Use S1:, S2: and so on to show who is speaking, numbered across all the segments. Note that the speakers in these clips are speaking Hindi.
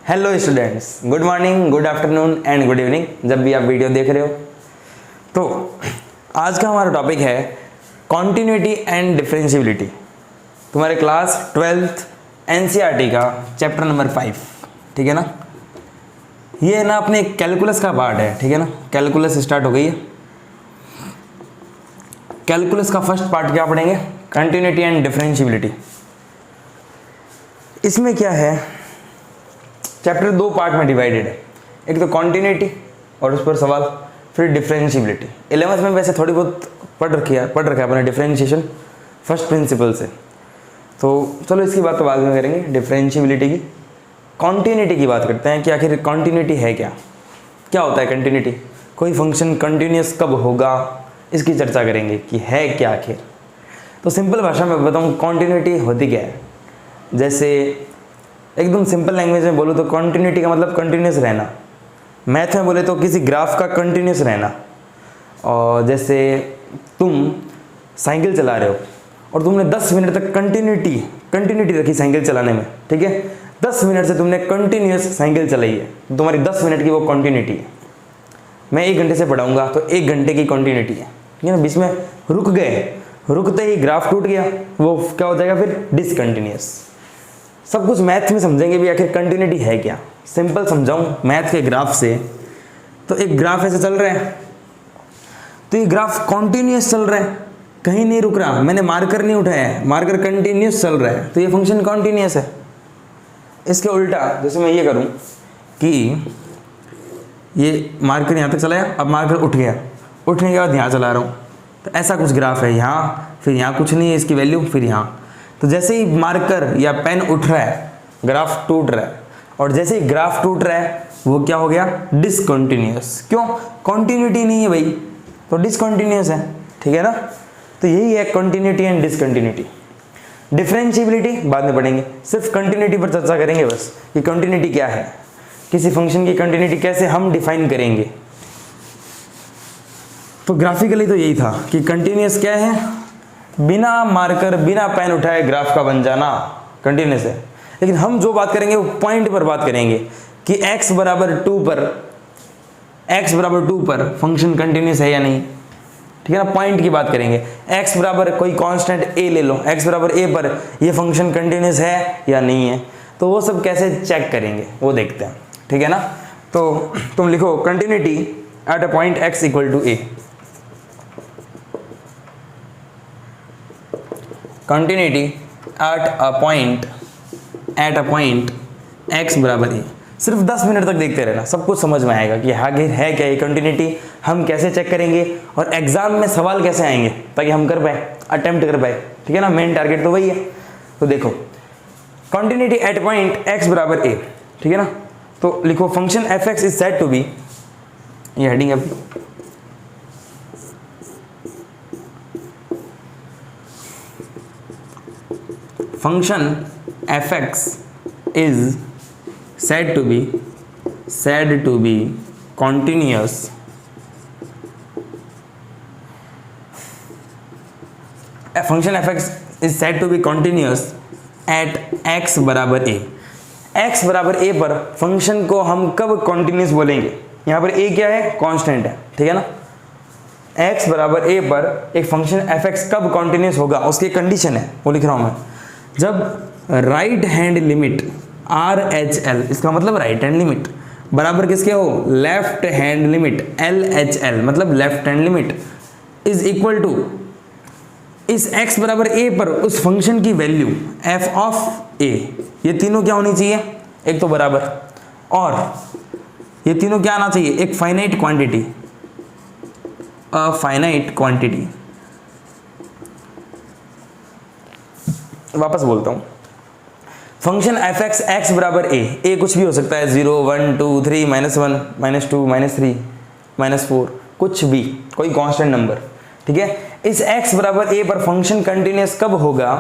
S1: Hello students, good morning, good afternoon and good evening, जब भी आप वीडियो देख रहे हो। तो आज का हमारा टॉपिक है कॉन्टिन्यूटी एंड डिफरेंशियबिलिटी। तुम्हारे क्लास 12th एनसीईआरटी का चैप्टर नंबर 5, ठीक है ना। ये ना अपने कैलकुलस का पार्ट है, ठीक है ना। कैलकुलस स्टार्ट हो गई है। कैलकुलस का फर्स्ट पार्ट क्या पढ़ेंगे? Continuity and differentiability. इसमें क्या है, चैप्टर 2 पार्ट में डिवाइडेड है। एक तो कॉन्टिन्यूटी और उस पर सवाल, फिर डिफरेंशियबिलिटी। 11th में वैसे थोड़ी बहुत पढ़ रखा है अपने डिफरेंशिएशन फर्स्ट प्रिंसिपल से। तो चलो इसकी बात तो बाद में करेंगे। डिफरेंशियबिलिटी की, कॉन्टिन्यूटी की बात करते हैं कि आखिर कॉन्टिन्यूटी है क्या होता है कंटिन्यूटी, कोई फंक्शन कंटिन्यूस कब होगा, इसकी चर्चा करेंगे कि है क्या आखिर। तो सिंपल भाषा में बताऊँ कॉन्टिन्यूटी होती क्या है। जैसे एकदम सिंपल लैंग्वेज में बोलूँ तो कॉन्टिन्यूटी का मतलब कंटिन्यूस रहना। मैथ में बोले तो किसी ग्राफ का कंटिन्यूस रहना। और जैसे तुम साइकिल चला रहे हो और तुमने 10 मिनट तक कंटिन्यूटी रखी साइकिल चलाने में, ठीक है। 10 मिनट से तुमने कंटिन्यूस साइकिल चलाई है, तो तुम्हारी 10 मिनट की वो कंटिन्यूटी है। मैं 1 घंटे से पढ़ाऊँगा तो 1 घंटे की कंटिन्यूटी है, ठीक है ना। बीच में रुक गए, रुकते ही ग्राफ टूट गया, वो क्या हो जाएगा फिर? डिसकंटिन्यूस। सब कुछ मैथ में समझेंगे भी आखिर कंटिन्यूटी है क्या। सिंपल समझाऊं मैथ के ग्राफ से, तो एक ग्राफ ऐसे चल रहा है, तो ये ग्राफ कंटिन्यूस चल रहा है, कहीं नहीं रुक रहा। मैंने मार्कर नहीं उठाया है, मार्कर कंटिन्यूस चल रहा है, तो ये फंक्शन कंटिन्यूस है। इसके उल्टा जैसे मैं ये करूं कि ये मार्कर यहाँ तक चलाया, अब मार्कर उठ गया, उठने के बाद यहाँ चला रहा हूँ, तो ऐसा कुछ ग्राफ है। यहाँ फिर यहाँ कुछ नहीं है इसकी वैल्यू, फिर यहाँ। तो जैसे ही मार्कर या पेन उठ रहा है, ग्राफ टूट रहा है, और जैसे ही ग्राफ टूट रहा है वो क्या हो गया? डिसकंटिन्यूस। क्यों? कंटिन्यूटी नहीं है भाई, तो डिसकंटिन्यूस है, ठीक है ना। तो यही है कंटिन्यूटी एंड डिसकंटिन्यूटी। डिफरेंशियबिलिटी बाद में पढ़ेंगे, सिर्फ कंटिन्यूटी पर चर्चा करेंगे बस, कि कंटिन्यूटी क्या है, किसी फंक्शन की कंटिन्यूटी कैसे हम डिफाइन करेंगे। तो ग्राफिकली तो यही था कि कंटिन्यूस क्या है? बिना मार्कर बिना पेन उठाए ग्राफ का बन जाना कंटिन्यूस है। लेकिन हम जो बात करेंगे वो पॉइंट पर बात करेंगे कि x बराबर 2 पर फंक्शन कंटिन्यूस है या नहीं, ठीक है ना। पॉइंट की बात करेंगे। x बराबर कोई कांस्टेंट a ले लो, x बराबर a पर ये फंक्शन कंटिन्यूस है या नहीं है, तो वो सब कैसे चेक करेंगे वो देखते हैं, ठीक है ना। तो तुम लिखो continuity at a point x equal to a। Continuity at a point x बराबर a। सिर्फ 10 मिनट तक देखते रहना, सब कुछ समझ में आएगा कि आखिर है क्या ये कंटिन्यूटी, हम कैसे चेक करेंगे और एग्जाम में सवाल कैसे आएंगे ताकि हम कर पाए, अटेम्प्ट कर पाए, ठीक है ना। मेन टारगेट तो वही है। तो देखो कंटिन्यूटी एट पॉइंट x बराबर a, ठीक है ना। तो लिखो function f(x) is said to be, ये हेडिंग है, function f(x) is said to be continuous function f(x) is said to be continuous at x बराबर a। x बराबर a पर फंक्शन को हम कब कंटिन्यूस बोलेंगे? यहाँ पर a क्या है? कांस्टेंट है, ठीक है ना। x बराबर a पर एक फंक्शन f(x) कब कंटिन्यूस होगा, उसकी कंडीशन है, वो लिख रहा हूँ मैं। जब राइट हैंड लिमिट RHL, इसका मतलब राइट हैंड लिमिट बराबर किसके हो? लेफ्ट हैंड लिमिट LHL, मतलब left hand limit is equal to इस x बराबर a पर उस फंक्शन की वैल्यू f ऑफ a। ये तीनों क्या होनी चाहिए? एक तो बराबर, और ये तीनों क्या आना चाहिए? एक finite quantity, a finite quantity. वापस बोलता हूं, फंक्शन f(x) x बराबर a कुछ भी हो सकता है, 0 1 2 3 -1 -2 -3 -4, कुछ भी, कोई कांस्टेंट नंबर, ठीक है। इस x बराबर a पर फंक्शन कंटिन्यूस कब होगा?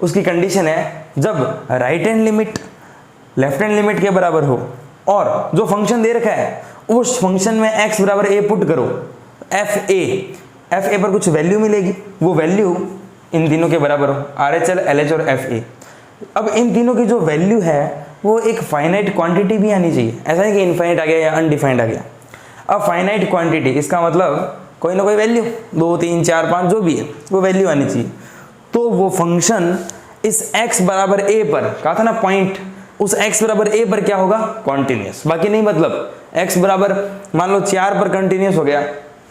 S1: उसकी कंडीशन है जब right hand limit left hand limit के बराबर हो, और जो फंक्शन दे रखा है उस फंक्शन में x बराबर a पुट करो, fa पर कुछ वैल्यू मिलेगी, वो वैल्यू इन तीनों के बराबर हो, RHL LH और FA। अब इन तीनों की जो वैल्यू है वो एक फाइनाइट क्वांटिटी भी आनी चाहिए। ऐसा नहीं कि इनफाइनाइट आ गया या अनडिफाइंड आ गया। अब फाइनाइट क्वांटिटी इसका मतलब कोई ना कोई वैल्यू 2 3 4 5 जो भी है वो वैल्यू आनी चाहिए। तो वो फंक्शन इस x बराबर a पर, कहा था ना पॉइंट, उस x बराबर a पर क्या होगा, कॉन्टिन्यूस। बाकी नहीं, मतलब x बराबर मान लो 4 पर कंटिन्यूस हो गया,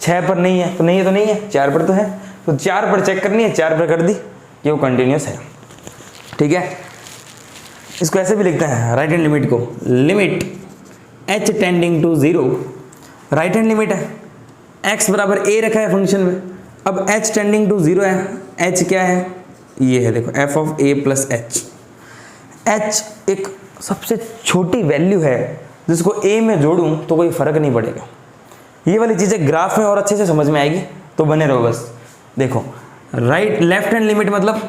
S1: 6 पर नहीं है तो नहीं है, तो नहीं है, 4 पर तो है, तो 4 पर चेक करनी है, 4 पर कर दी कि वो कंटिन्यूस है। ठीक है, इसको ऐसे भी लिखते हैं राइट हैंड लिमिट को, limit h tending to 0, right hand limit है, x बराबर a रखा है फंक्शन में, अब h टेंडिंग टू 0 है, h क्या है, ये है देखो f of a plus h। h एक सबसे छोटी वैल्यू है जिसको a में जोड़ूं तो कोई फर्क नहीं पड़ेगा। ये वाली चीजें ग्राफ में और अच्छे से समझ में आएगी, तो बने रहो बस। देखो राइट लेफ्ट हैंड लिमिट मतलब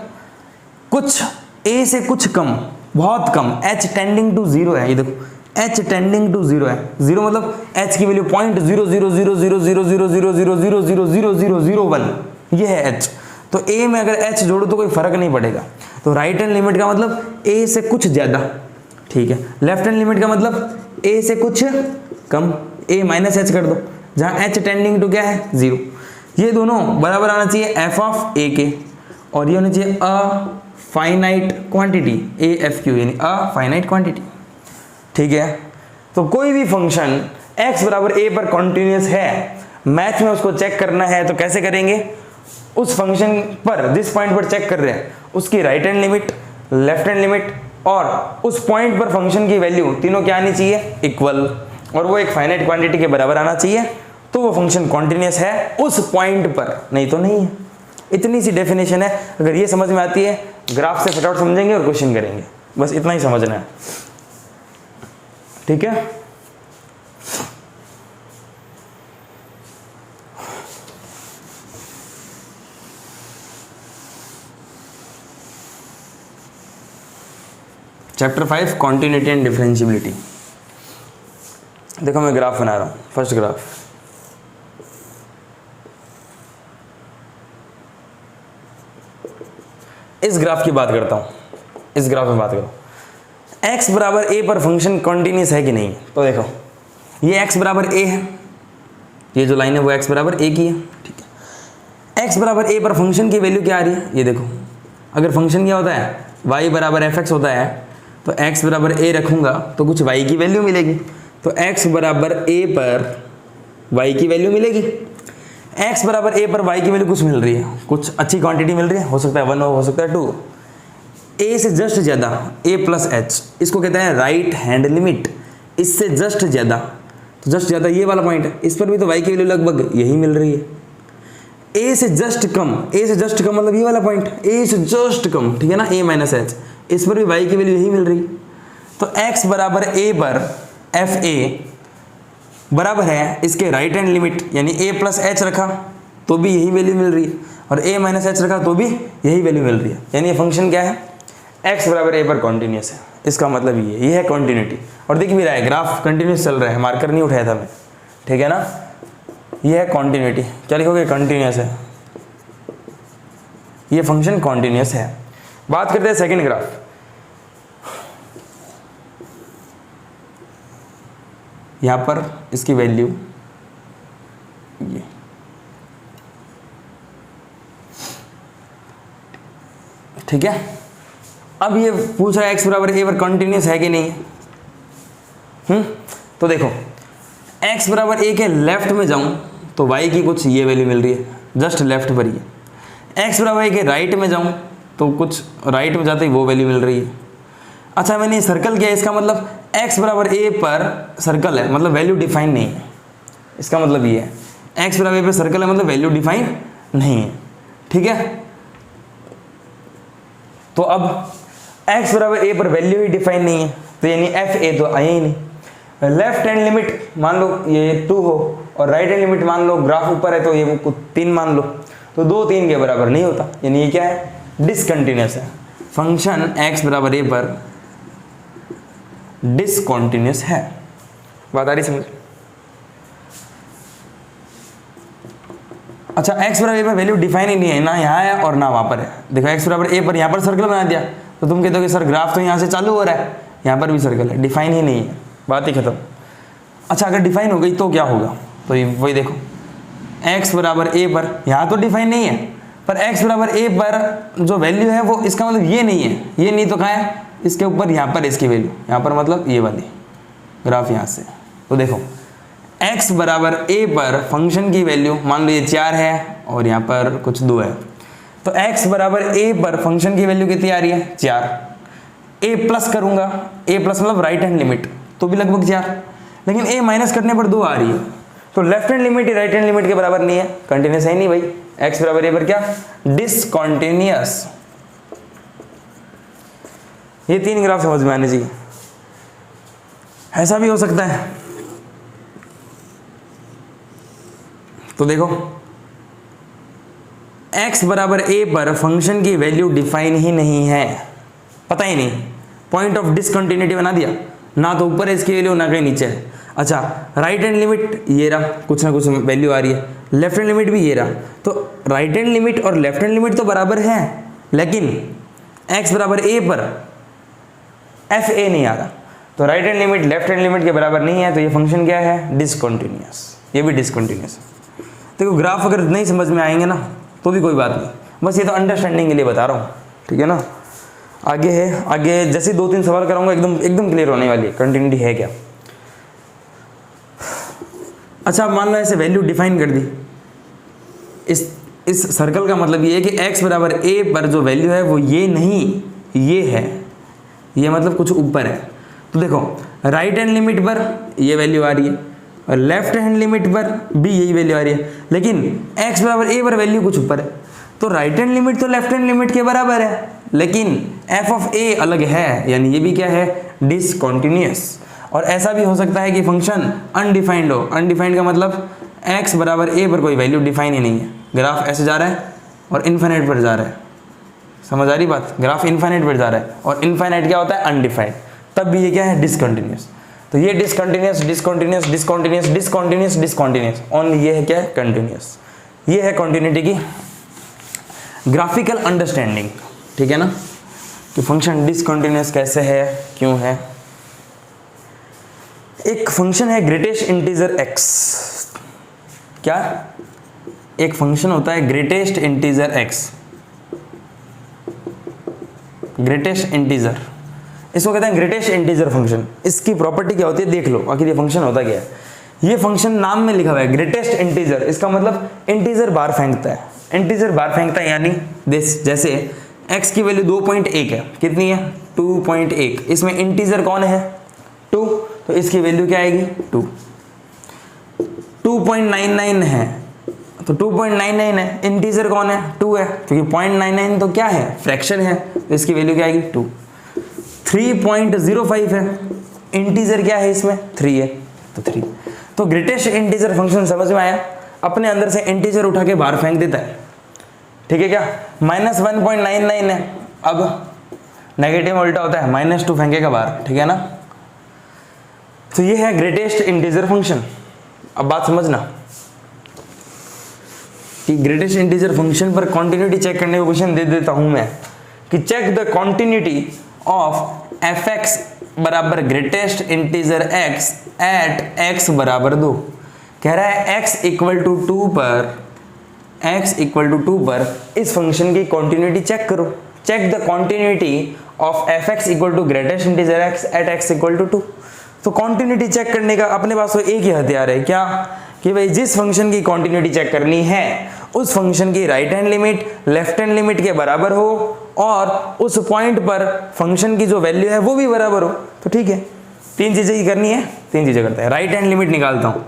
S1: कुछ a से कुछ कम, बहुत कम, h टेंडिंग टू 0 है, ये देखो h टेंडिंग टू 0 है, 0 मतलब h की वैल्यू 0.000000000000001, ये है h। तो a में अगर h जोड़ो तो कोई फर्क नहीं पड़ेगा। तो राइट हैंड लिमिट का मतलब a से कुछ ज्यादा, ठीक है। लेफ्ट हैंड लिमिट का मतलब a से कुछ कम, a माइनस h कर दो, जहां h टेंडिंग टू क्या है 0। ये दोनों बराबर आना चाहिए f ऑफ a के, और ये होना चाहिए अ फाइनाइट क्वांटिटी, AFQ यानी अ फाइनाइट क्वांटिटी। ठीक है, तो कोई भी फंक्शन x बराबर a पर कॉन्टिन्यूस है, मैथ में उसको चेक करना है तो कैसे करेंगे, उस फंक्शन पर जिस पॉइंट पर चेक कर रहे हैं उसकी right hand limit, left hand limit और उस पॉइंट पर फंक्शन की वैल्यू तीनों क्या आनी चाहिए, इक्वल, और वो एक फाइनाइट क्वांटिटी के बराबर आना चाहिए, तो वो फंक्शन कॉन्टिन्यूस है उस पॉइंट पर, नहीं तो नहीं है। इतनी सी डेफिनेशन है, अगर ये समझ में आती है ग्राफ से फटाफट समझेंगे और क्वेश्चन करेंगे, बस इतना ही समझना है। ठीक है, चैप्टर 5 कॉन्टिन्यूटी एंड डिफरेंशियबिलिटी। देखो मैं ग्राफ बना रहा हूं, फर्स्ट ग्राफ, इस ग्राफ की बात करता हूं, इस ग्राफ में बात करो, x बराबर a पर फंक्शन कॉन्टिन्यूस है कि नहीं। तो देखो ये x बराबर a है, ये जो लाइन है वो x बराबर a की है, ठीक है। x बराबर a पर फंक्शन की वैल्यू क्या आ रही है, ये देखो, अगर फंक्शन क्या होता है y बराबर fx होता है, तो x बराबर a रखूंगा तो कुछ y की वैल्यू मिलेगी, तो x बराबर a पर y की वैल्यू मिलेगी। x बराबर a पर y की वैल्यू कुछ मिल रही है, कुछ अच्छी क्वांटिटी मिल रही है, हो सकता है 1 हो सकता है 2, a से जस्ट ज्यादा, a प्लस h, इसको कहते हैं राइट हैंड लिमिट, इससे जस्ट ज्यादा, तो जस्ट ज्यादा ये वाला पॉइंट है, इस पर भी तो y की वैल्यू लगभग यही मिल रही है। a से जस्ट कम, a से जस्ट कम मतलब ये वाला पॉइंट, a से जस्ट कम, ठीक है ना, a माइनस h, इस पर भी y की वैल्यू यही मिल रही है। तो x बराबर a पर fa बराबर है इसके राइट हैंड लिमिट, यानी a प्लस h रखा तो भी यही वैल्यू मिल रही है, और a माइनस h रखा तो भी यही वैल्यू मिल रही है, यानी ये फंक्शन क्या है, x बराबर a पर कॉन्टिन्यूस है। इसका मतलब ये है कॉन्टिन्यूटी, और दिख भी रहा है ग्राफ कंटिन्यूस चल रहा है, मार्कर नहीं उठाया था मैं, ठीक है ना। ये है कॉन्टिन्यूटी, क्या लिखोगे, कंटिन्यूस है, ये फंक्शन कॉन्टिन्यूस है। बात करते हैं सेकंड ग्राफ, यहां पर इसकी वैल्यू ये, ठीक है। अब ये पूछ रहा है x बराबर a पर कंटिन्यूस है कि नहीं, तो देखो x बराबर a के लेफ्ट में जाऊं तो y की कुछ ये वैल्यू मिल रही है, जस्ट लेफ्ट पर ही। x बराबर a के राइट में जाऊं तो कुछ राइट में जाते ही वो वैल्यू मिल रही है। अच्छा मैंने सर्कल किया, इसका मतलब x बराबर a पर सर्कल है, मतलब वैल्यू डिफाइन नहीं है, इसका मतलब ये है x बराबर a पर सर्कल है मतलब वैल्यू डिफाइन नहीं है, ठीक है। तो अब x बराबर a पर वैल्यू ही डिफाइन नहीं है, तो यानी f a तो आया ही नहीं। लेफ्ट हैंड लिमिट मान लो ये 2 हो, और राइट हैंड लिमिट मान लो ग्राफ ऊपर है तो ये 3 मान लो, तो 2 3 के बराबर नहीं होता, यानी ये क्या है, डिसकंटिन्यूस है। फंक्शन x बराबर a पर डिसकंटिन्यूस है। बात आ रही समझ। अच्छा x बराबर a पर वैल्यू डिफाइन ही नहीं है, ना यहाँ है और ना वहां पर है। देखो x बराबर a पर यहाँ पर सर्कल बना दिया, तो तुम कहते हो कि सर ग्राफ तो यहाँ से चालू हो रहा है, यहाँ पर भी सर्कल है, डिफाइन ही नहीं है, बात ही खत्म। अच्छा अगर डिफाइन हो गई तो क्या होगा, तो वही देखो x बराबर a पर, यहाँ तो डिफाइन नहीं है पर x बराबर a पर जो वैल्यू है वो, इसका मतलब ये नहीं है, ये नहीं तो कहाँ है, इसके ऊपर यहाँ पर इसकी वैल्यू, यहाँ पर मतलब ये वाली ग्राफ यहाँ से। तो देखो x बराबर a पर फंक्शन की वैल्यू मान लो ये 4 है और यहाँ पर कुछ 2 है, तो x बराबर a पर फंक्शन की वैल्यू कितनी आ रही है 4। a प्लस करूंगा, a प्लस मतलब राइट हैंड लिमिट, तो भी लगभग 4, लेकिन a माइनस करने पर 2 आ रही है, तो left hand limit right hand limit के बराबर नहीं है, कंटिन्यूस है नहीं भाई। x बराबर a पर क्या, डिसकंटिन्यूअस। ये 3 ग्राफ समझ में आने चाहिए। ऐसा भी हो सकता है, तो देखो x बराबर a पर फंक्शन की वैल्यू डिफाइन ही नहीं है, पता ही नहीं, पॉइंट ऑफ डिसकंटिन्यूटी बना दिया, ना तो ऊपर है इसकी वैल्यू ना कहीं नीचे है। अच्छा राइट हैंड लिमिट ये रहा, कुछ ना कुछ वैल्यू आ रही है, लेफ्ट हैंड लिमिट भी ये रहा, तो राइट हैंड लिमिट और लेफ्ट हैंड लिमिट तो बराबर है, लेकिन x बराबर a पर एफ ए नहीं आ रहा, तो right hand limit left hand limit के बराबर नहीं है, तो ये फंक्शन क्या है, डिसकंटिन्यूअस, ये भी डिसकंटिन्यूअस। देखो ग्राफ अगर नहीं समझ में आएंगे ना तो भी कोई बात नहीं, बस ये तो अंडरस्टैंडिंग के लिए बता रहा हूँ, ठीक है ना। आगे है, आगे जैसे 2-3 सवाल कराऊंगा एकदम क्लियर होने वाली है, कंटिन्यूटी है क्या। अच्छा मान लो ऐसे वैल्यू डिफाइन कर दी, इस सर्कल का मतलब ये है कि x बराबर a पर जो वैल्यू है वो ये नहीं, ये है, ये मतलब कुछ ऊपर है। तो देखो राइट हैंड लिमिट पर ये वैल्यू आ रही है और लेफ्ट हैंड लिमिट पर भी यही वैल्यू आ रही है, लेकिन x बराबर a पर वैल्यू कुछ ऊपर है, तो राइट हैंड लिमिट तो लेफ्ट हैंड लिमिट के बराबर है, लेकिन f ऑफ a अलग है, यानी ये भी क्या है, डिसकंटिन्यूअस। और ऐसा भी हो सकता है कि फंक्शन अनडिफाइंड हो, अनडिफाइंड का मतलब x बराबर a पर कोई वैल्यू डिफाइन ही नहीं है, ग्राफ ऐसे जा रहा है और इन्फिनिट पर जा रहा है, समझ आ रही बात, ग्राफ इन्फिनिट पर जा रहा है और इन्फिनिट क्या होता है, अनडिफाइंड, तब भी ये क्या है, डिसकंटिन्यूअस। तो ये discontinuous discontinuous discontinuous discontinuous discontinuous, only ये है क्या है, कंटिन्यूअस। ये है कंटिन्यूटी की ग्राफिकल अंडरस्टैंडिंग, ठीक है ना, कि फंक्शन डिसकंटिन्यूअस कैसे है, क्यों है। एक फंक्शन है ग्रेटेस्ट इंटीजर x, क्या एक फंक्शन होता है greatest integer x, greatest integer, इसको कहते हैं ग्रेटेस्ट इंटीजर फंक्शन। इसकी प्रॉपर्टी क्या होती है देख लो, आखिर ये फंक्शन होता क्या है। ये फंक्शन नाम में लिखा हुआ है ग्रेटेस्ट इंटीजर, इसका मतलब इंटीजर बाहर फेंकता है, इंटीजर बाहर फेंकता है, यानी जैसे x की वैल्यू 2.1 है, कितनी है 2.1, इसमें इंटीजर कौन है 2, तो इसकी वैल्यू क्या आएगी 2। 2.99 है तो 2.99 है, इंटीजर कौन है 2 है, क्योंकि 0.99 तो क्या है फ्रैक्शन है, तो इसकी वैल्यू क्या आएगी 2। 3.05 है, इंटीजर क्या है इसमें 3 है, तो 3। तो ग्रेटेस्ट इंटीजर फंक्शन समझ में आया, अपने अंदर से इंटीजर उठा के बाहर फेंक देता है, ठीक है क्या। -1.99 है, अब नेगेटिव उल्टा होता है, -2 फेंकेगा बाहर, ठीक है ना। तो ये है ग्रेटेस्ट इंटीजर फंक्शन। अब बात समझना कि ग्रेटेस्ट इंटीजर फंक्शन पर कॉन्टिन्यूटी चेक करने का क्वेश्चन दे देता हूं मैं, कि check the continuity of f(x) बराबर greatest integer x at x बराबर 2। कह रहा है x इक्वल टू 2 पर इस फंक्शन की कॉन्टिन्यूटी चेक करो। Check the continuity of f(x) equal to greatest integer x at x equal to 2। तो कॉन्टिन्यूटी चेक करने का अपने पास तो एक ही हथियार है, क्या, कि भाई जिस फंक्शन की कॉन्टिन्यूटी चेक करनी है उस फंक्शन की right hand limit left hand limit के बराबर हो और उस पॉइंट पर फंक्शन की जो वैल्यू है वो भी बराबर हो, तो ठीक है। 3 चीजें ही करनी है, 3 चीजें करते हैं। राइट हैंड लिमिट निकालता हूं,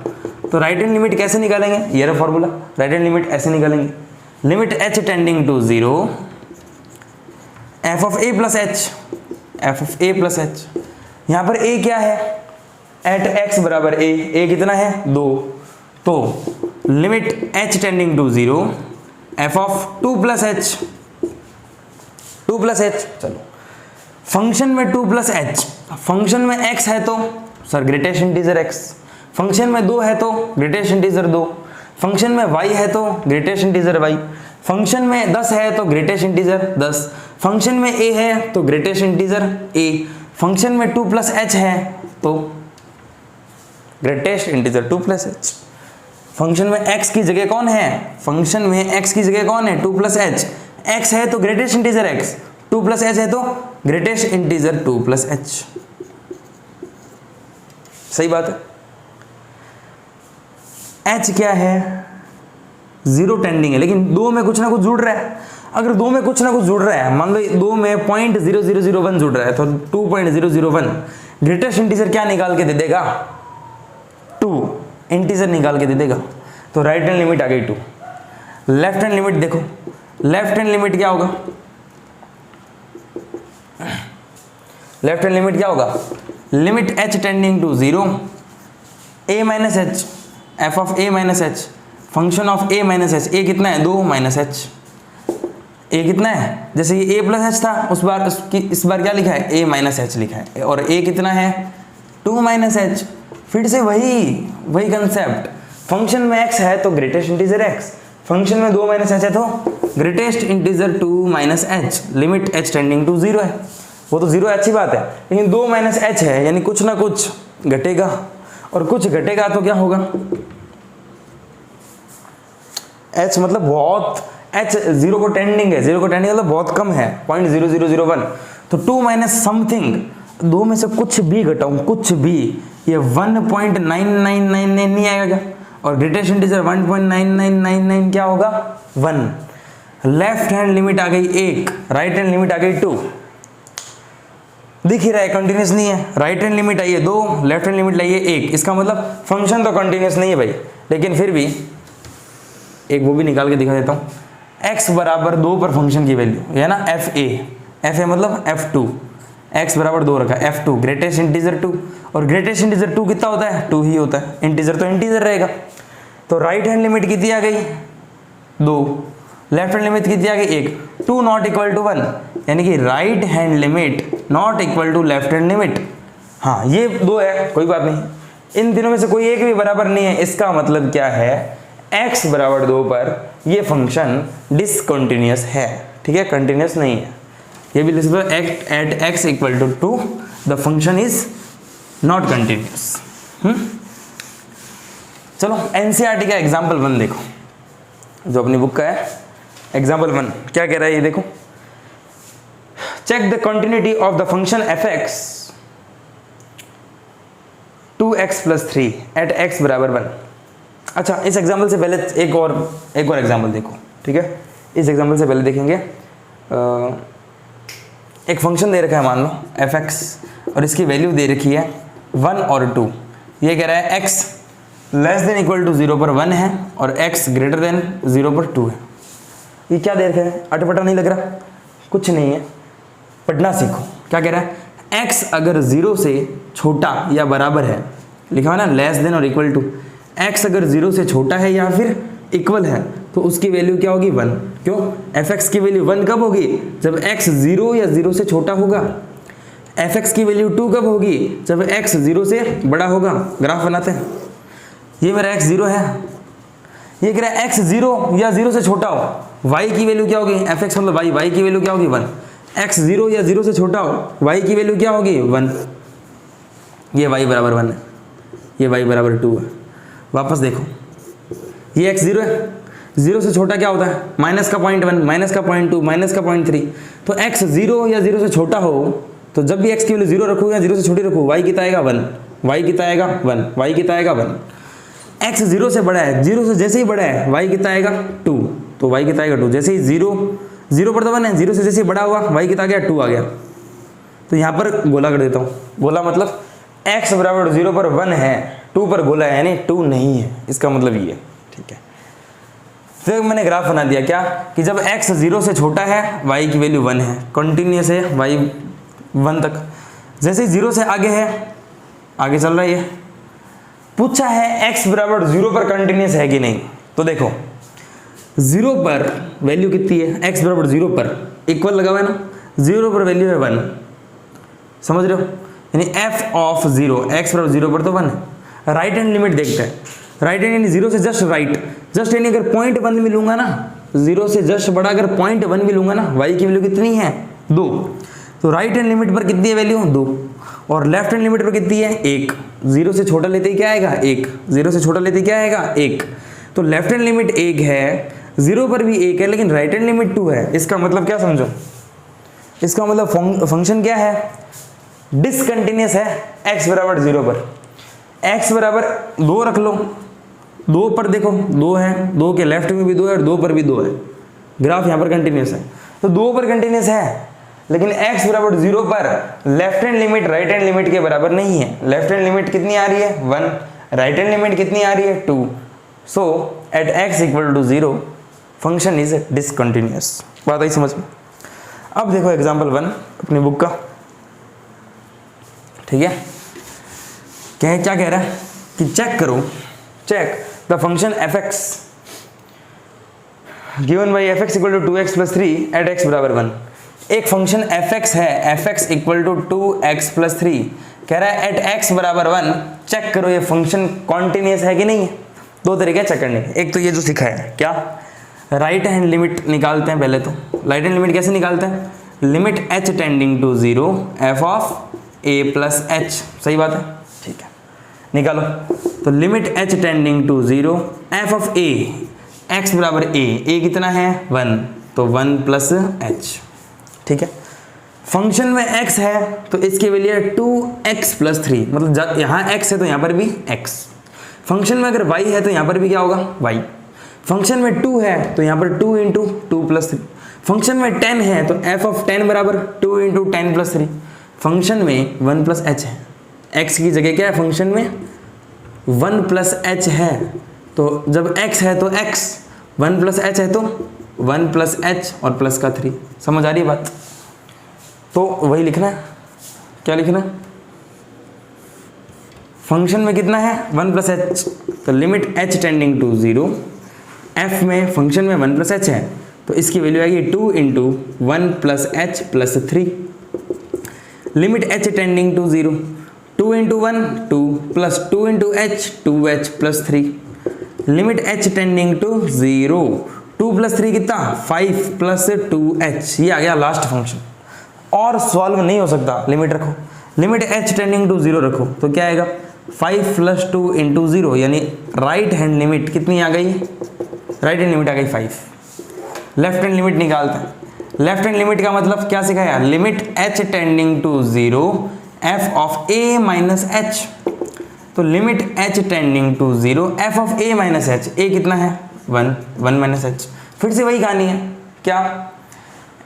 S1: तो राइट हैंड लिमिट कैसे निकालेंगे, ये रहा फॉर्मूला, राइट हैंड लिमिट ऐसे निकालेंगे, limit h tending to 0 f of a plus h, यहां पर a क्या है, एट x बराबर a कितना है 2, तो limit h tending to 0 f of 2 plus h, चलो फंक्शन में 2 प्लस h, फंक्शन में x है तो sir greatest integer x, function में 2 है तो ग्रेटेस्ट इंटीजर 2, फंक्शन में y है तो ग्रेटेस्ट इंटीजर y, फंक्शन में 10 है तो ग्रेटेस्ट इंटीजर 10, फंक्शन में a है तो ग्रेटेस्ट इंटीजर a, फंक्शन में 2 प्लस एच है तो greatest integer 2 plus H. Function में x की जगह कौन है, फंक्शन में x की जगह कौन है 2 प्लस एच, x है तो greatest integer x, 2 plus H है तो ग्रेटेस्ट इंटीजर 2 प्लस एच। सही बात है। h क्या है, जीरो टेंडिंग है, लेकिन दो में कुछ ना कुछ जुड़ रहा है। अगर दो में कुछ ना कुछ जुड़ रहा है, मान लो दो में 0.0001 जुड़ रहा है तो 2.001 ग्रेटेस्ट इंटीजर क्या निकाल के दे देगा, 2 इंटीजर निकाल के दे देगा। तो राइट हैंड लिमिट आ गई 2। लेफ्ट हैंड लिमिट देखो, लेफ्ट हैंड लिमिट क्या होगा, लेफ्ट हैंड लिमिट क्या होगा, limit h tending to 0 a minus h, f of a minus h, function of a minus h, a कितना है 2 माइनस एच, a कितना है, जैसे ये a प्लस एच था उस बार इस बार क्या लिखा है a माइनस एच लिखा है, और a कितना है 2 माइनस एच। फिर से वही कंसेप्ट, फंक्शन में x है तो ग्रेटेस्ट इंटीजर x, फंक्शन में 2 माइनस एच है तो greatest integer 2 minus h, limit h tending to 0 है, वो तो 0 अच्छी बात है, लेकिन 2 माइनस एच है यानी कुछ ना कुछ घटेगा, और कुछ घटेगा तो क्या होगा, h मतलब बहुत, h 0 को टेंडिंग है, 0 को टेंडिंग मतलब बहुत कम है 0.0001, तो 2 माइनस समथिंग, दो में से कुछ भी घटाऊं, कुछ भी, ये 1.9999 नहीं आएगा क्या, और ग्रेटेस्ट इंटीजर 1.9999 क्या होगा 1। लेफ्ट हैंड लिमिट आ गई 1, राइट हैंड लिमिट आ गई 2, दिख ही रहा है कंटिन्यूस नहीं है, राइट हैंड लिमिट आई है 2, लेफ्ट हैंड लिमिट लाई है 1, इसका मतलब फंक्शन तो कंटिन्यूस नहीं है भाई, लेकिन फिर भी एक वो भी निकाल के दिखा देता हूँ, x बराबर 2 पर फंक्शन की वैल्यू है ना f a मतलब f2, x बराबर 2 रखा, f2 ग्रेटेस्ट इंटीजर 2, और ग्रेटेस्ट इंटीजर 2 कितना होता है 2 ही होता है, इंटीजर तो इंटीजर रहेगा। तो राइट हैंड लिमिट कितनी आ गई 2, लेफ्ट हैंड लिमिट कितनी आ गई 1, 2 नॉट इक्वल टू 1, यानी कि right hand limit not equal to left hand limit. हाँ ये 2 है, कोई बात नहीं, इन तीनों में से कोई एक भी बराबर नहीं है, इसका मतलब क्या है x बराबर 2 पर ये फंक्शन डिसकंटिन्यूअस है, ठीक है, कंटिन्यूअस नहीं है। ये भी लिख सकते हो at x equal to 2 the function is not continuous. चलो एनसीईआरटी का एग्जाम्पल 1 देखो, जो अपनी बुक का है एग्जाम्पल 1 क्या कह रहा है ये देखो, check the continuity of the function f(x) 2x + 3 at x बराबर 1। अच्छा इस एग्जाम्पल से पहले एक और एग्जाम्पल देखो, ठीक है, इस एग्जाम्पल से पहले देखेंगे, एक फंक्शन दे रखा है मान लो f(x) और इसकी वैल्यू दे रखी है 1 और 2, ये कह रहा है x less than equal to 0 पर 1 है और x ग्रेटर देन 0 पर 2 है। ये क्या दे रखा है, अटपटा नहीं लग रहा, कुछ नहीं है, पढ़ना सीखो। क्या कह रहा है, x अगर 0 से छोटा या बराबर है, लिखा है ना लेस देन और इक्वल टू, x अगर 0 से छोटा है या फिर इक्वल है तो उसकी वैल्यू क्या होगी 1। क्यों, f(x) की वैल्यू 1 कब होगी, जब x 0 या 0 से छोटा होगा। f(x) की वैल्यू 2 कब होगी, जब x 0 से बड़ा होगा। ग्राफ बनाते हैं, ये मेरा x 0 है, ये कह रहा है x 0 या 0 से छोटा हो, y की वैल्यू क्या होगी, f(x) मतलब y की वैल्यू क्या होगी 1, x 0 या 0 से छोटा हो, y की वैल्यू क्या होगी 1, ये y बराबर 1 है, ये y बराबर 2 है। वापस देखो, ये x 0 है, 0 से छोटा क्या होता है माइनस का 0.1, माइनस का 0.2, माइनस का 0.3, तो x 0 या 0 से छोटा हो तो जब भी x की वैल्यू 0 रखो या 0 से छोटी रखो, y कितना आएगा 1, y कितना आएगा 1, y कितना आएगा 1। x 0 से बड़ा है, 0 से जैसे ही बड़ा है y कितना आएगा 2, तो y कितना आएगा 2, जैसे ही 0 पर तो 1 है, 0 से जैसे ही बड़ा हुआ y कितना आ गया 2 आ गया। तो यहाँ पर गोला कर देता हूँ, गोला मतलब x बराबर 0 पर 1 है, 2 पर गोला है यानी 2 नहीं है, इसका मतलब ये, ठीक है। तो मैंने ग्राफ बना दिया क्या कि जब x 0 से छोटा है y की वैल्यू 1 है, कंटिन्यूस है y 1 तक, जैसे ही 0 से आगे है, आगे चल रहा है, ये पूछा है x बराबर 0 पर कंटिन्यूस है कि नहीं। तो देखो 0 पर वैल्यू कितनी है, x बराबर 0 पर इक्वल लगा हुआ है ना, 0 पर वैल्यू है 1, समझ रहे हो, यानी f ऑफ 0, x बराबर 0 पर तो 1 है। राइट हैंड लिमिट देखते हैं, राइट हैंड यानी 0 से जस्ट राइट, जस्ट यानी अगर 0.1 भी लूंगा ना, 0 से जस्ट बड़ा अगर 0.1 भी लूंगा ना, y की वैल्यू कितनी है 2, तो राइट हैंड लिमिट पर कितनी है वैल्यू 2 और लेफ्ट हैंड लिमिट पर कितनी है 1। 0 से छोटा लेते ही क्या आएगा 1, 0 से छोटा लेते ही क्या आएगा 1। तो लेफ्ट हैंड लिमिट 1 है, 0 पर भी 1 है, लेकिन राइट हैंड लिमिट 2 है। इसका मतलब क्या समझो, इसका मतलब फंक्शन क्या है, डिसकंटिन्यूअस है x बराबर 0 पर। x बराबर 2 रख लो, 2 पर देखो 2 है, 2 के लेफ्ट में भी 2 है और 2 पर भी 2 है। ग्राफ यहाँ पर कंटिन्यूअस है, तो 2 पर कंटिन्यूअस है, लेकिन x बराबर 0 पर left hand limit right hand limit के बराबर नहीं है। लेफ्ट हैंड लिमिट कितनी आ रही है 1, राइट हैंड लिमिट कितनी आ रही है 2। So at x equal to 0 function is discontinuous. बात आई समझ में। अब देखो एग्जाम्पल 1 अपनी बुक का, ठीक है। क्या कह रहा है कि चेक करो, check the function fx given by fx equal to 2x plus 3 at x बराबर 1। एक फंक्शन fx है, fx equal to 2x plus 3, कह रहा है एट x बराबर 1 चेक करो ये फंक्शन कॉन्टिन्यूअस है कि नहीं है। दो तरीके चेक करने के, एक तो ये जो सीखा है क्या, राइट हैंड लिमिट निकालते हैं पहले। तो राइट हैंड लिमिट कैसे निकालते हैं, limit h tending to 0 f of a plus h, सही बात है, ठीक है निकालो। तो limit h tending to 0 f of a, x बराबर a कितना है 1, तो 1 प्लस h, ठीक है। फंक्शन में x है तो इसकी वैल्यू है 2x प्लस 3, मतलब यहाँ x है तो यहाँ पर भी x। फंक्शन में अगर y है तो यहाँ पर भी क्या होगा y। फंक्शन में 2 है तो यहाँ पर 2 इंटू 2 प्लस 3। फंक्शन में 10 है तो f ऑफ 10 बराबर 2 इंटू 10 प्लस 3। फंक्शन में 1 प्लस h है, x की जगह क्या है फंक्शन में 1 प्लस h है, तो जब x है तो x, 1 प्लस h है तो 1 प्लस h और प्लस का 3। समझ आ रही है बात। तो वही लिखना है, क्या लिखना है, फंक्शन में कितना है 1 प्लस h, तो limit h tending to 0, f में फंक्शन में 1 प्लस h है तो इसकी वैल्यू आएगी 2 into 1 plus h plus 3। Limit h tending to 0, 2 into 1 2 plus 2 into h 2h plus 3। Limit h tending to 0, 2 plus 3 कितना 5 प्लस 2h, ये आ गया लास्ट फंक्शन। और सॉल्व नहीं हो सकता, लिमिट रखो, लिमिट h टेंडिंग टू 0 रखो तो क्या आएगा 5 प्लस 2 इंटू 0, यानी राइट हैंड लिमिट कितनी आ गई, राइट हैंड लिमिट आ गई 5। लेफ्ट हैंड लिमिट निकालते हैं। लेफ्ट हैंड लिमिट का मतलब क्या सिखाया, limit h tending to 0 f of a minus h। तो limit h tending to 0 f of a minus h, a कितना है 1 माइनस h। फिर से वही कहानी है, क्या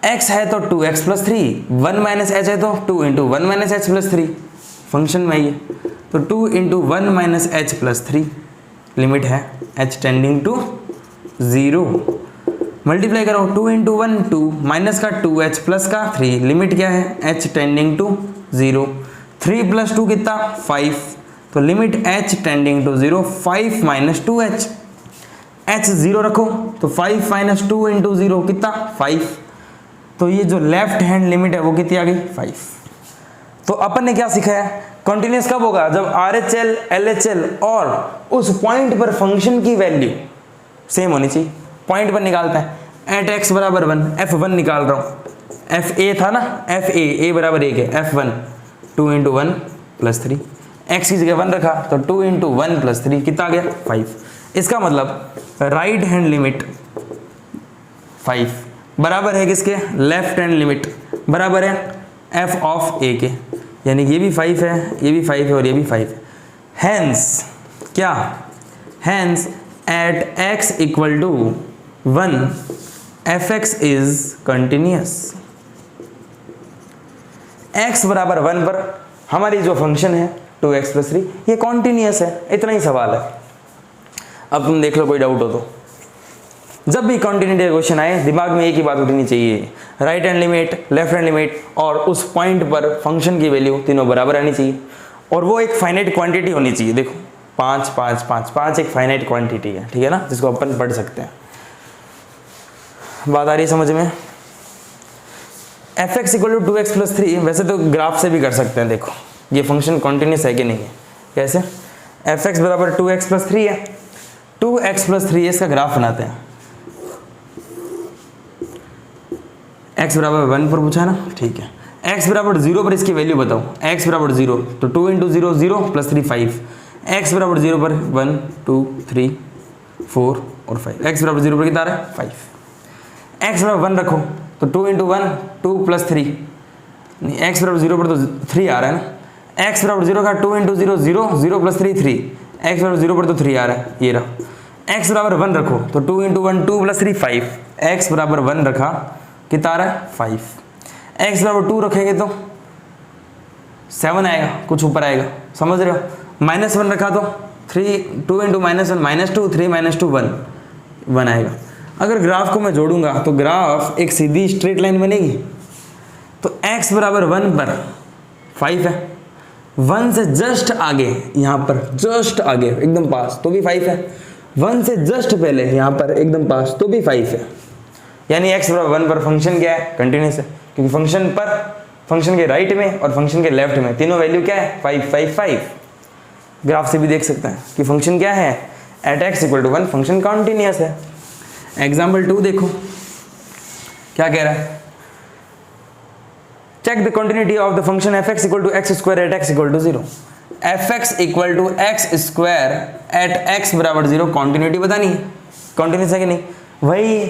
S1: x है तो 2x प्लस 3, 1 माइनस h है तो 2 into 1 minus h plus 3। Function में ये तो 2 into 1 minus h plus 3, limit है h टेंडिंग टू 0। मल्टीप्लाई करो 2 इंटू 1 2 माइनस का 2h प्लस का 3, लिमिट क्या है h टेंडिंग टू 0। 3 प्लस 2 कितना 5, तो limit h tending to 0 5 minus 2h, h 0 रखो तो 5 माइनस 2 इंटू 0 कितना 5। तो ये जो लेफ्ट हैंड लिमिट है वो कितनी आ गई 5। तो अपन ने क्या सिखाया, कॉन्टिन्यूअस कब होगा, जब RHL LHL और उस पॉइंट पर फंक्शन की वैल्यू सेम होनी चाहिए। पॉइंट पर निकालता है एट x बराबर 1, f1 निकाल रहा हूँ, fa था ना, fa बराबर 1 है, f1 2 इंटू 1 प्लस 3, x की जगह 1 रखा तो 2 इंटू 1 प्लस 3 कितना आ गया 5। इसका मतलब राइट हैंड लिमिट 5 बराबर है किसके, लेफ्ट हैंड लिमिट बराबर है f ऑफ a के, यानी ये भी 5 है, ये भी 5 है और ये भी 5 है। हैंस क्या, hence at x equal to 1 fx is continuous. x बराबर 1 पर हमारी जो फंक्शन है 2x प्लस 3 ये कॉन्टिन्यूअस है, इतना ही सवाल है। अब तुम देख लो कोई डाउट हो तो। जब भी कॉन्टिन्यूटी क्वेश्चन आए दिमाग में एक ही बात उठनी चाहिए, right hand limit left hand limit और उस पॉइंट पर फंक्शन की वैल्यू तीनों बराबर आनी चाहिए, और वो एक फाइनाइट क्वांटिटी होनी चाहिए। देखो 5 5 5 5 एक फाइनाइट क्वांटिटी है, ठीक है ना, जिसको अपन पढ़ सकते हैं। बात आ रही है समझ में। fx equal to 2x plus 3 वैसे तो ग्राफ से भी कर सकते हैं। देखो ये फंक्शन कॉन्टिन्यूस है कि नहीं है, कैसे, fx बराबर 2x प्लस 3 है, 2x प्लस 3 इसका ग्राफ बनाते हैं। x बराबर 1 पर पूछा ना, ठीक है, x बराबर 0 पर इसकी वैल्यू बताओ, x बराबर 0 तो 2 इंटू 0 0 प्लस 3 5, x बराबर 0 पर 1 2 3 4 और 5, x बराबर 0 पर कितना आ रहा है 5, x बराबर 1 रखो तो 2 इंटू 1 2 प्लस 3, नहीं x बराबर 0 पर तो 3 आ रहा है ना, x बराबर 0 का 2 इंटू 0 0 0 प्लस 3 3, x बराबर 0 पर तो 3 आ रहा है, ये रहा। x बराबर 1 रखो तो 2 इंटू 1 2 प्लस 3 5, x बराबर 1 रखा कितना आ रहा है 5, x बराबर 2 रखेंगे तो 7 आएगा, कुछ ऊपर आएगा, समझ रहे हो। -1 रखा तो 3 2 इंटू -1 -2 3 -2 1 आएगा। अगर ग्राफ को मैं जोड़ूंगा तो ग्राफ एक सीधी स्ट्रेट लाइन बनेगी, तो x बराबर 1 पर 5 है, 1 से जस्ट आगे यहाँ पर जस्ट आगे एकदम पास तो भी 5 है, 1 से जस्ट पहले यहाँ पर एकदम पास तो भी 5 है, यानी x बराबर 1 पर फंक्शन क्या है कंटिन्यूस है, क्योंकि फंक्शन पर फंक्शन के राइट में और फंक्शन के लेफ्ट में तीनों वैल्यू क्या है 5 5 5। ग्राफ से भी देख सकते हैं कि फंक्शन क्या है at x equal to 1 function continuous है। एग्जाम्पल 2 देखो क्या कह रहा है, check the continuity of the function fx equal to x square at x equal to 0, fx equal to x square at x बराबर 0 continuity बतानी है, continuous है कि नहीं, वही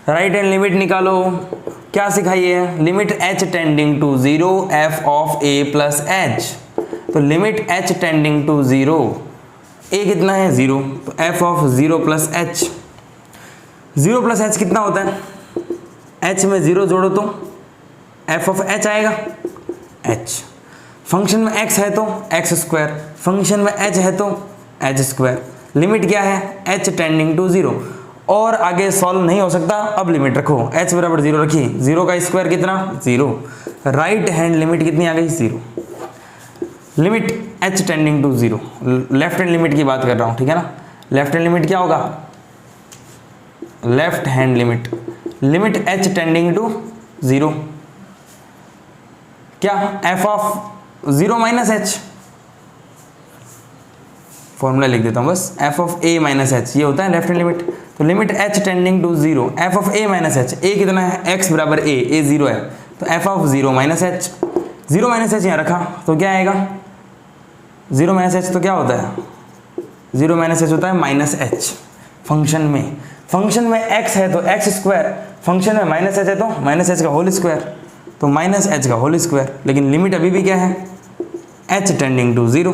S1: राइट हैंड लिमिट निकालो, क्या सिखाई है limit h tending to 0 f of a plus h, तो limit h tending to 0 a कितना है 0 तो f of 0 plus h, 0 plus h कितना होता है, h में 0 जोड़ो तो f ऑफ h आएगा h, फंक्शन में x है तो x स्क्वायर, फंक्शन में h है तो h स्क्वायर, लिमिट क्या है h टेंडिंग टू 0, और आगे सॉल्व नहीं हो सकता, अब लिमिट रखो h बराबर 0 रखिए, 0 का स्क्वायर कितना 0, राइट हैंड लिमिट कितनी आ गई 0, limit h tending to 0, left hand limit की बात कर रहा हूँ ठीक है ना, लेफ्ट हैंड लिमिट क्या होगा, left hand limit limit h tending to 0 क्या f of 0 minus h, formula लिख देता हूं बस, f of a minus h ये होता है लेफ्ट हैंड लिमिट, तो limit h tending to 0 f of a minus h, a कितना है x बराबर a 0 है तो f of 0 minus h, 0 minus h यहाँ रखा तो क्या आएगा 0 माइनस h तो क्या होता है 0 माइनस h होता है माइनस h, फंक्शन में x है तो x स्क्वायर, फंक्शन में माइनस h है तो माइनस h का होल स्क्वायर, तो माइनस h का होल स्क्वायर, लेकिन लिमिट अभी भी क्या है h टेंडिंग टू 0,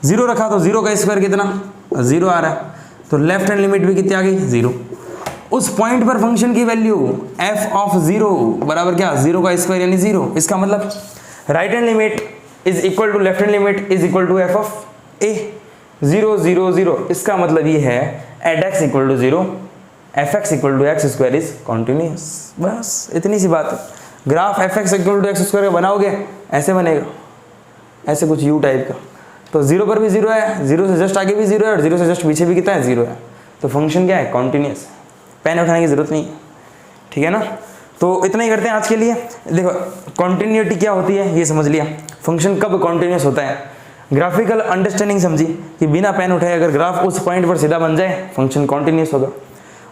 S1: 0 रखा तो 0 का स्क्वायर कितना 0 आ रहा है, तो लेफ्ट हैंड लिमिट भी कितनी आ गई 0, उस पॉइंट पर फंक्शन की वैल्यू f ऑफ 0 बराबर क्या 0 का स्क्वायर यानी 0, इसका मतलब right hand limit is equal to left hand limit is equal to f of a, 0 0 0, इसका मतलब ये है at x equal to 0 fx equal to x square is continuous, बस इतनी सी बात है। Graph fx equal to x square का बनाओगे ऐसे बनेगा, ऐसे कुछ u टाइप का, तो 0 पर भी 0 है, 0 से जस्ट आगे भी 0 है और 0 से जस्ट पीछे भी कितना है 0 है, तो फंक्शन क्या है कॉन्टिन्यूस, पेन उठाने की जरूरत नहीं है ठीक है ना। तो इतना ही करते हैं आज के लिए। देखो कॉन्टिन्यूटी क्या होती है ये समझ लिया, फंक्शन कब कॉन्टिन्यूस होता है, ग्राफिकल अंडरस्टैंडिंग समझी कि बिना पेन उठाए अगर ग्राफ उस पॉइंट पर सीधा बन जाए फंक्शन कॉन्टिन्यूस होगा।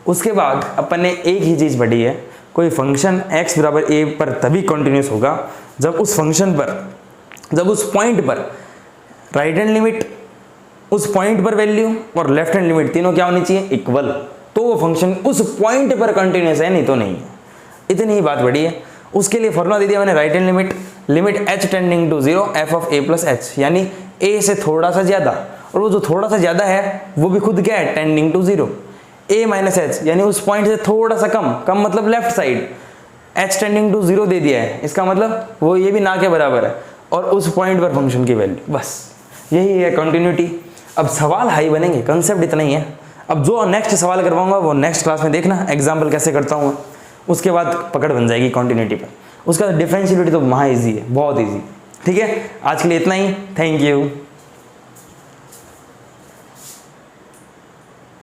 S1: उसके बाद अपन ने एक ही चीज़ पढ़ी है, कोई फंक्शन x बराबर a पर तभी कॉन्टिन्यूस होगा जब उस फंक्शन पर, जब उस पॉइंट पर राइट हैंड लिमिट, उस पॉइंट पर वैल्यू और लेफ्ट हैंड लिमिट तीनों क्या होनी चाहिए इक्वल, तो वो फंक्शन उस पॉइंट पर कंटिन्यूस है, नहीं तो नहीं है। इतनी ही बात बड़ी है। उसके लिए फॉर्मूला दे दिया मैंने, right hand limit limit h tending to 0 f of a plus h, यानी a से थोड़ा सा ज्यादा, और वो जो थोड़ा सा ज्यादा है वो भी खुद क्या है tending to 0, a minus h यानी उस पॉइंट से थोड़ा सा कम, कम मतलब left side, h tending to 0 दे दिया है, इसका मतलब वो ये भी ना के बराबर है, और उस पॉइंट पर फंक्शन की वैल्यू, बस यही है कंटिन्यूटी। अब सवाल हाई बनेंगे, कंसेप्ट इतना ही है। अब जो नेक्स्ट सवाल करवाऊंगा वो नेक्स्ट क्लास में देखना, एग्जाम्पल कैसे करता हूँ, उसके बाद पकड़ बन जाएगी कंटिन्यूटी पर। उसका डिफरेंशिएबिलिटी तो महा ईजी है, बहुत ईजी। ठीक है, आज के लिए इतना ही, थैंक यू।